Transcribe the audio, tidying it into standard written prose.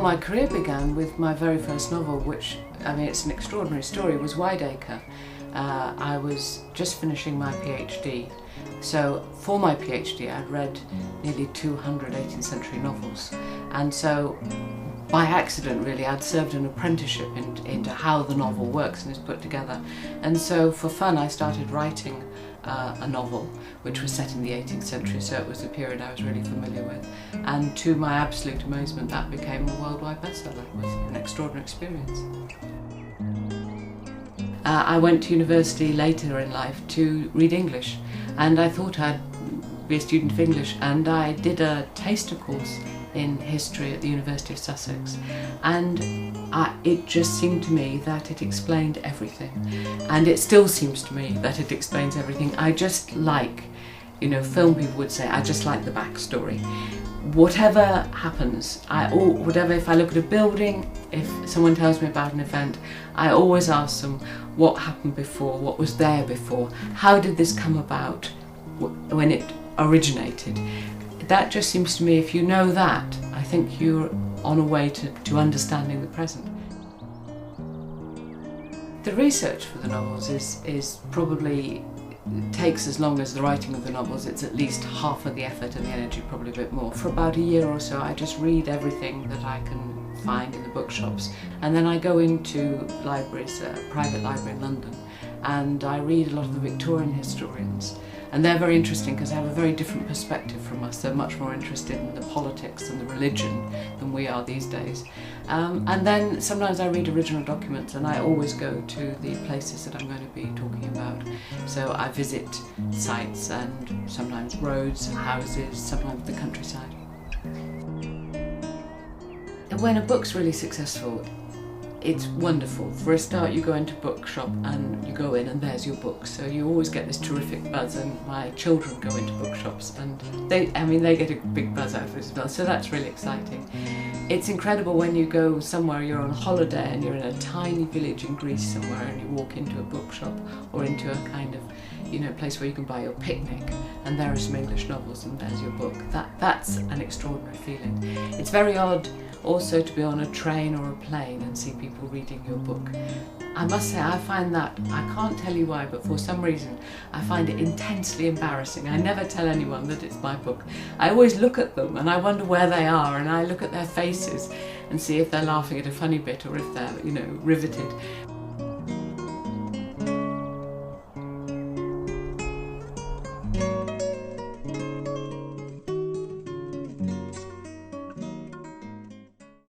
my career began with my very first novel, which, I mean, it's an extraordinary story, was Wideacre. I was just finishing my PhD, so for my PhD I'd read nearly 200 18th century novels, and so by accident really I'd served an apprenticeship into how the novel works and is put together, and so for fun I started writing a novel which was set in the 18th century, so it was a period I was really familiar with, and to my absolute amazement that became a worldwide bestseller. It was an extraordinary experience. I went to university later in life to read English, and I thought I'd be a student of English, and I did a taster course in history at the University of Sussex, and it just seemed to me that it explained everything, and it still seems to me that it explains everything. I just like, you know, film people would say, I just like the backstory. Whatever happens, if I look at a building, if someone tells me about an event, I always ask them what happened before, what was there before, how did this come about when it originated. That just seems to me, if you know that, I think you're on a way to understanding the present. The research for the novels is probably takes as long as the writing of the novels. It's at least half of the effort and the energy, probably a bit more. For about a year or so I just read everything that I can find in the bookshops, and then I go into libraries, a private library in London, and I read a lot of the Victorian historians, and they're very interesting because they have a very different perspective from us. They're much more interested in the politics and the religion than we are these days. And then sometimes I read original documents, and I always go to the places that I'm going to be talking about. So I visit sites and sometimes roads, houses, sometimes the countryside. When a book's really successful, it's wonderful. For a start, you go into a bookshop and you go in and there's your book, so you always get this terrific buzz, and my children go into bookshops and they get a big buzz out of it as well, so that's really exciting. It's incredible when you go somewhere, you're on holiday and you're in a tiny village in Greece somewhere, and you walk into a bookshop or into a kind of, you know, place where you can buy your picnic, and there are some English novels and there's your book. That's an extraordinary feeling. It's very odd also to be on a train or a plane and see people reading your book. I must say, I find that, I can't tell you why, but for some reason I find it intensely embarrassing. I never tell anyone that it's my book. I always look at them and I wonder where they are, and I look at their faces and see if they're laughing at a funny bit or if they're, you know, riveted.